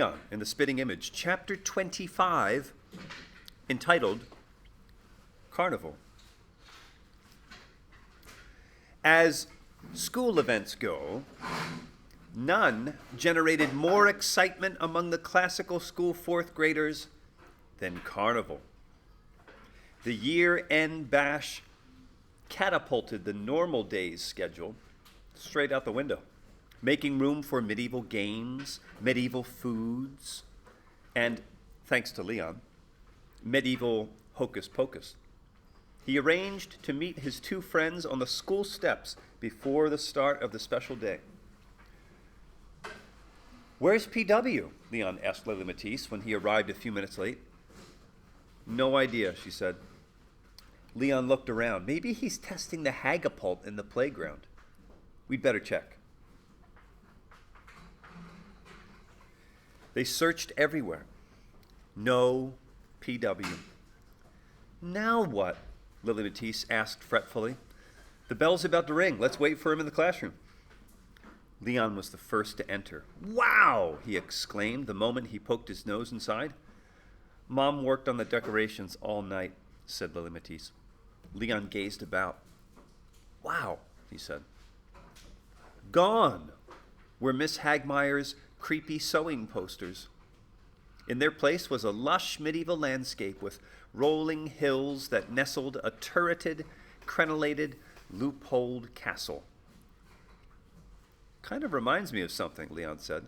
In the Spitting Image, chapter 25, entitled Carnival. As school events go, none generated more excitement among the classical school fourth graders than Carnival. The year-end bash catapulted the normal day's schedule straight out the window, making room for medieval games, medieval foods, and, thanks to Leon, medieval hocus pocus. He arranged to meet his two friends on the school steps before the start of the special day. "Where's PW?" Leon asked Lily Matisse when he arrived a few minutes late. "No idea," she said. Leon looked around. "Maybe he's testing the hagapult in the playground. We'd better check." They searched everywhere. No PW. "Now what?" Lily Matisse asked fretfully. "The bell's about to ring. Let's wait for him in the classroom." Leon was the first to enter. "Wow!" he exclaimed the moment he poked his nose inside. "Mom worked on the decorations all night," said Lily Matisse. Leon gazed about. "Wow," he said. Gone were Miss Hagmeyer's creepy sewing posters. In their place was a lush medieval landscape with rolling hills that nestled a turreted, crenellated, loopholed castle. "Kind of reminds me of something," Leon said.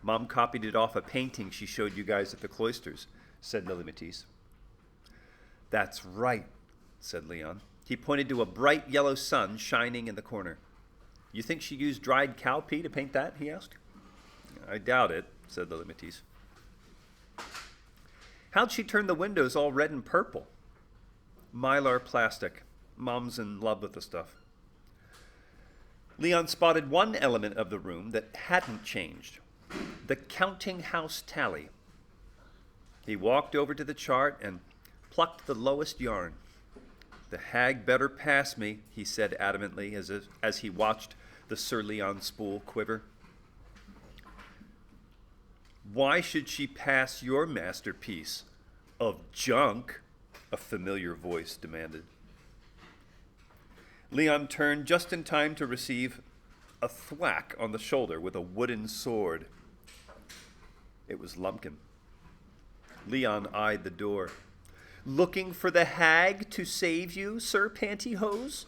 "Mom copied it off a painting she showed you guys at the cloisters," said Lily Matisse. "That's right," said Leon. He pointed to a bright yellow sun shining in the corner. "You think she used dried cow pee to paint that?" he asked. "I doubt it," said Lily Matisse. "How'd she turn the windows all red and purple?" "Mylar plastic. Mom's in love with the stuff." Leon spotted one element of the room that hadn't changed: the counting house tally. He walked over to the chart and plucked the lowest yarn. "The hag better pass me," he said adamantly as he watched the Sir Leon spool quiver. "Why should she pass your masterpiece of junk?" a familiar voice demanded. Leon turned just in time to receive a thwack on the shoulder with a wooden sword. It was Lumpkin. Leon eyed the door. "Looking for the hag to save you, Sir Pantyhose?"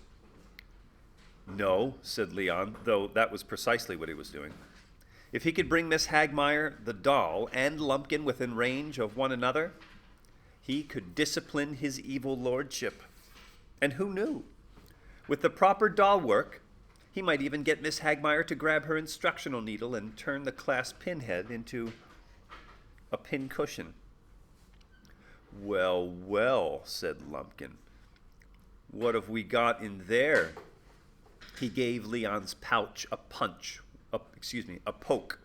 "No," said Leon, though that was precisely what he was doing. If he could bring Miss Hagmeyer, the doll, and Lumpkin within range of one another, he could discipline his evil lordship. And who knew? With the proper doll work, he might even get Miss Hagmeyer to grab her instructional needle and turn the class pinhead into a pincushion. "Well, well," said Lumpkin. "What have we got in there?" He gave Leon's pouch a poke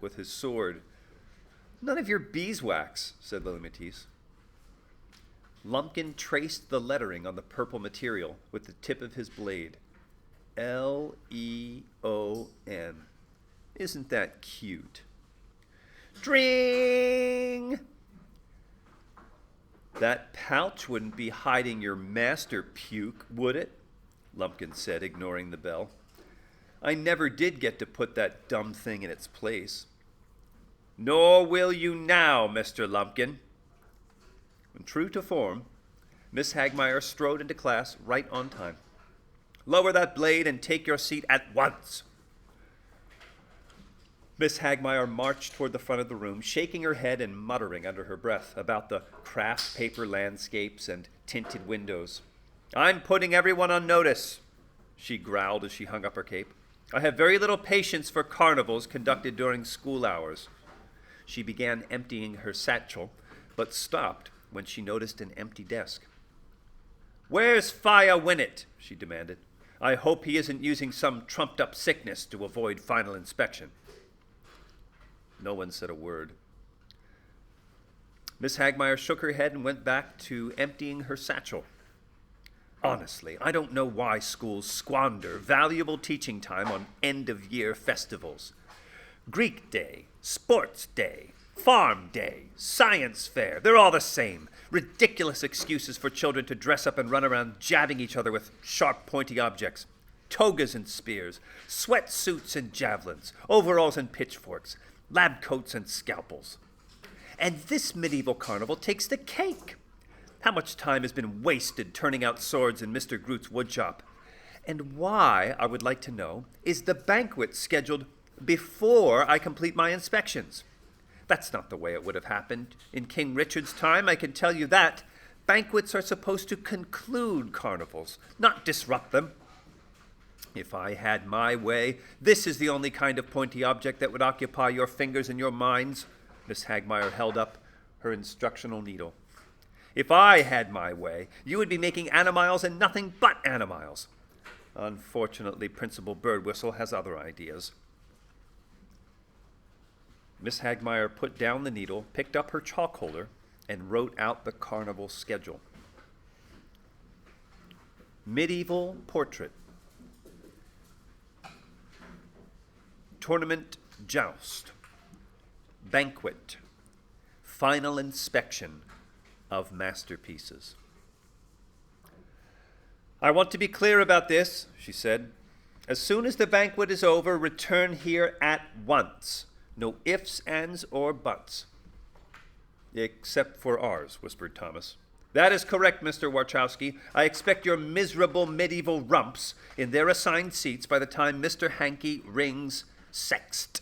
with his sword. "None of your beeswax," said Lily Matisse. Lumpkin traced the lettering on the purple material with the tip of his blade. Leon. Isn't that cute? Dring! "That pouch wouldn't be hiding your master puke, would it?" Lumpkin said, ignoring the bell. "I never did get to put that dumb thing in its place." "Nor will you now, Mr. Lumpkin." And true to form, Miss Hagmeyer strode into class right on time. "Lower that blade and take your seat at once." Miss Hagmeyer marched toward the front of the room, shaking her head and muttering under her breath about the craft paper landscapes and tinted windows. "I'm putting everyone on notice," she growled as she hung up her cape. "I have very little patience for carnivals conducted during school hours." She began emptying her satchel, but stopped when she noticed an empty desk. "Where's Fire Winnett?" she demanded. "I hope he isn't using some trumped-up sickness to avoid final inspection." No one said a word. Miss Hagmeyer shook her head and went back to emptying her satchel. "Honestly, I don't know why schools squander valuable teaching time on end-of-year festivals. Greek Day, Sports Day, Farm Day, Science Fair, they're all the same. Ridiculous excuses for children to dress up and run around jabbing each other with sharp, pointy objects. Togas and spears, sweatsuits and javelins, overalls and pitchforks, lab coats and scalpels. And this medieval carnival takes the cake. How much time has been wasted turning out swords in Mr. Groot's woodshop? And why, I would like to know, is the banquet scheduled before I complete my inspections? That's not the way it would have happened in King Richard's time, I can tell you that. Banquets are supposed to conclude carnivals, not disrupt them. If I had my way, this is the only kind of pointy object that would occupy your fingers and your minds. Miss Hagmeyer held up her instructional needle. If I had my way, you would be making animiles and nothing but animiles. Unfortunately, Principal Birdwhistle has other ideas. Miss Hagmeyer put down the needle, picked up her chalk holder, and wrote out the carnival schedule. Medieval portrait. Tournament joust. Banquet. Final inspection of masterpieces. I want to be clear about this, she said. As soon as the banquet is over, return here at once. No ifs, ands, or buts. Except for ours, whispered Thomas. That is correct, Mr. Warchowski. I expect your miserable medieval rumps in their assigned seats by the time Mr. Hankey rings sext.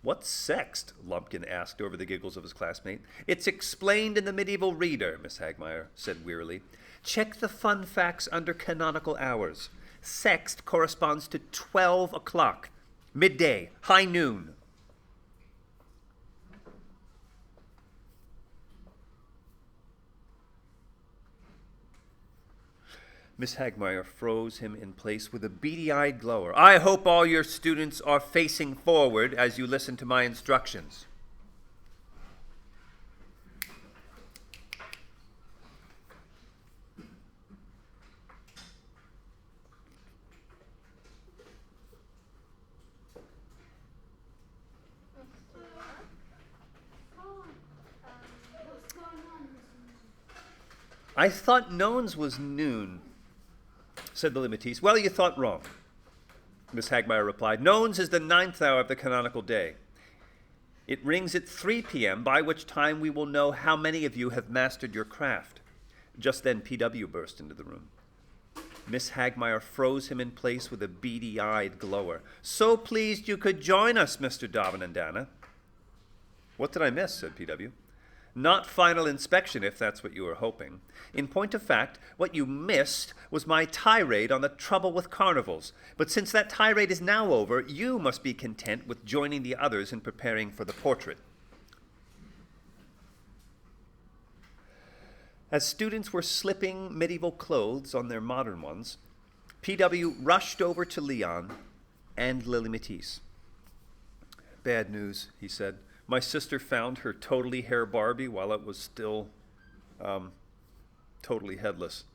What's sext? Lumpkin asked over the giggles of his classmate. It's explained in the Medieval Reader, Miss Hagmeyer said wearily. Check the fun facts under canonical hours. Sext corresponds to 12 o'clock, midday, high noon. Miss Hagmeyer froze him in place with a beady-eyed glower. I hope all your students are facing forward as you listen to my instructions. I thought nones was noon, said Lily Matisse. Well, you thought wrong, Miss Hagmeyer replied. Nones is the 9th hour of the canonical day. It rings at 3 p.m., by which time we will know how many of you have mastered your craft. Just then P.W. burst into the room. Miss Hagmeyer froze him in place with a beady-eyed glower. So pleased you could join us, Mr. Dobbin and Dana. What did I miss? Said P.W. Not final inspection, if that's what you were hoping. In point of fact, what you missed was my tirade on the trouble with carnivals. But since that tirade is now over, you must be content with joining the others in preparing for the portrait. As students were slipping medieval clothes on their modern ones, P.W. rushed over to Leon and Lily Matisse. Bad news, he said. My sister found her totally hair Barbie while it was still totally headless.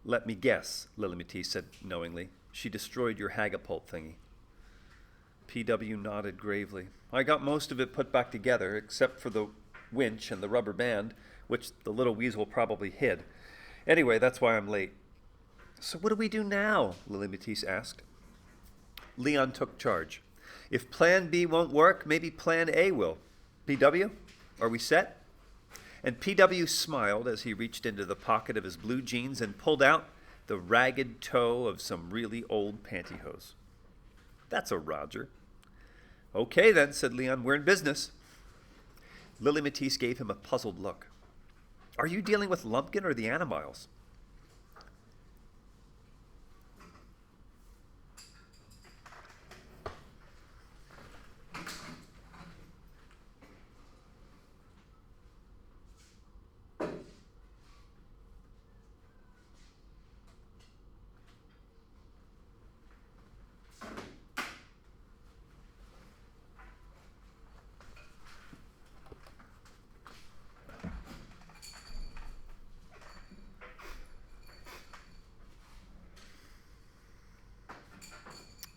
Let me guess, Lily Matisse said knowingly. She destroyed your Hagapult thingy. P.W. nodded gravely. I got most of it put back together, except for the winch and the rubber band, which the little weasel probably hid. Anyway, that's why I'm late. So what do we do now? Lily Matisse asked. Leon took charge. If Plan B won't work, maybe Plan A will. P.W., are we set? And P.W. smiled as he reached into the pocket of his blue jeans and pulled out the ragged toe of some really old pantyhose. That's a Roger. Okay then, said Leon, we're in business. Lily Matisse gave him a puzzled look. Are you dealing with Lumpkin or the Animiles?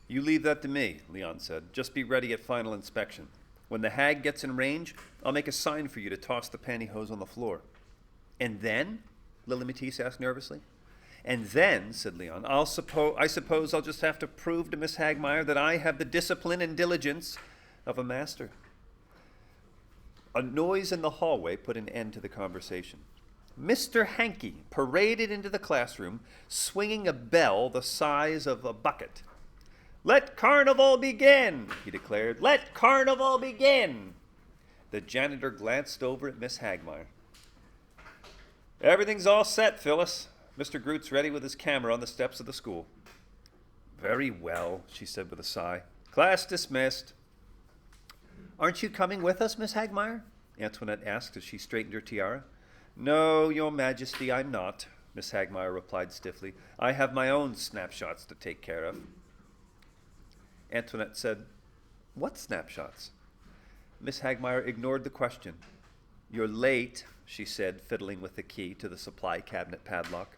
You leave that to me, Leon said. Just be ready at final inspection. When the hag gets in range, I'll make a sign for you to toss the pantyhose on the floor. And then? Lily Matisse asked nervously. And then, said Leon, I suppose I'll just have to prove to Miss Hagmeyer that I have the discipline and diligence of a master. A noise in the hallway put an end to the conversation. Mr. Hankey paraded into the classroom, swinging a bell the size of a bucket. "Let Carnival begin," he declared. "Let Carnival begin." The janitor glanced over at Miss Hagmeyer. "Everything's all set, Phyllis. Mr. Groot's ready with his camera on the steps of the school." "Very well," she said with a sigh. "Class dismissed." "Aren't you coming with us, Miss Hagmeyer?" Antoinette asked as she straightened her tiara. "No, Your Majesty, I'm not," Miss Hagmeyer replied stiffly. "I have my own snapshots to take care of." Antoinette said, "What snapshots?" Miss Hagmeyer ignored the question. "You're late," she said, fiddling with the key to the supply cabinet padlock.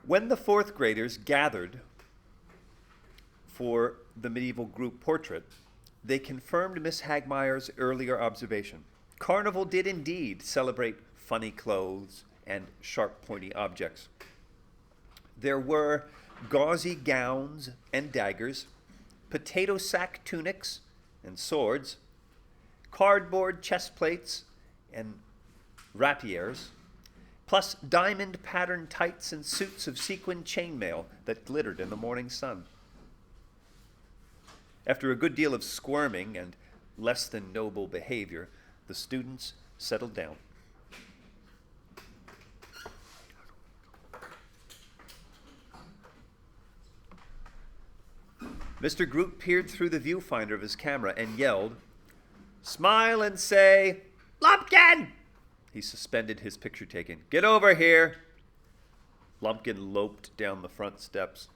When the fourth graders gathered for the medieval group portrait, they confirmed Miss Hagmeyer's earlier observation. Carnival did indeed celebrate funny clothes and sharp, pointy objects. There were gauzy gowns and daggers, potato sack tunics and swords, cardboard chest plates and rapiers, plus diamond-patterned tights and suits of sequined chainmail that glittered in the morning sun. After a good deal of squirming and less than noble behavior, the students settled down. Mr. Groot peered through the viewfinder of his camera and yelled, "Smile and say, Lumpkin!" He suspended his picture taking. "Get over here." Lumpkin loped down the front steps.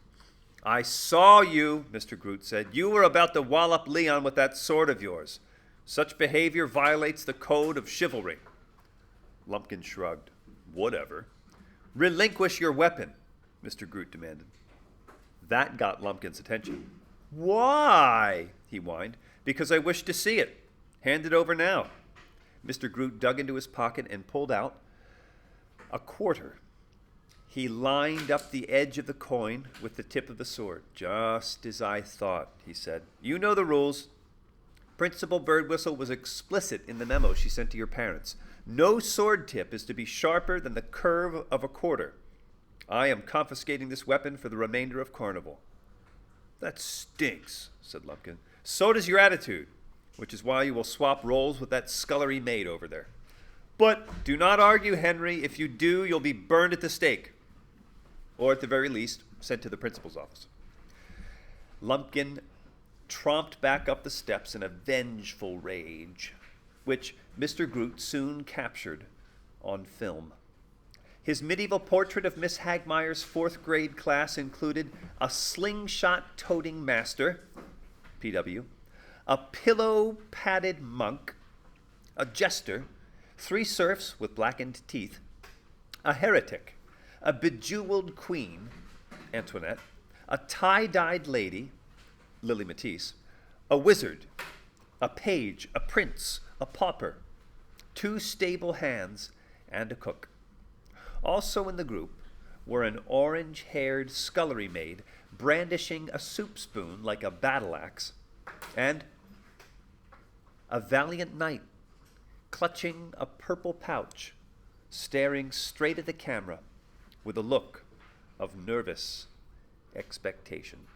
"I saw you," Mr. Groot said. "You were about to wallop Leon with that sword of yours. Such behavior violates the code of chivalry." Lumpkin shrugged. "Whatever." "Relinquish your weapon," Mr. Groot demanded. That got Lumpkin's attention. "Why?" he whined. "Because I wish to see it. Hand it over now." Mr. Groot dug into his pocket and pulled out a quarter. He lined up the edge of the coin with the tip of the sword. "Just as I thought," he said. "You know the rules. Principal Birdwhistle was explicit in the memo she sent to your parents. No sword tip is to be sharper than the curve of a quarter. I am confiscating this weapon for the remainder of Carnival." "That stinks," said Lumpkin. "So does your attitude, which is why you will swap roles with that scullery maid over there. But do not argue, Henry. If you do, you'll be burned at the stake. Or at the very least, sent to the principal's office." Lumpkin tromped back up the steps in a vengeful rage, which Mr. Groot soon captured on film. His medieval portrait of Miss Hagmeyer's fourth grade class included a slingshot-toting master, PW, a pillow-padded monk, a jester, 3 serfs with blackened teeth, a heretic, a bejeweled queen, Antoinette, a tie-dyed lady, Lily Matisse, a wizard, a page, a prince, a pauper, 2 stable hands, and a cook. Also in the group were an orange-haired scullery maid brandishing a soup spoon like a battle axe, and a valiant knight clutching a purple pouch, staring straight at the camera with a look of nervous expectation.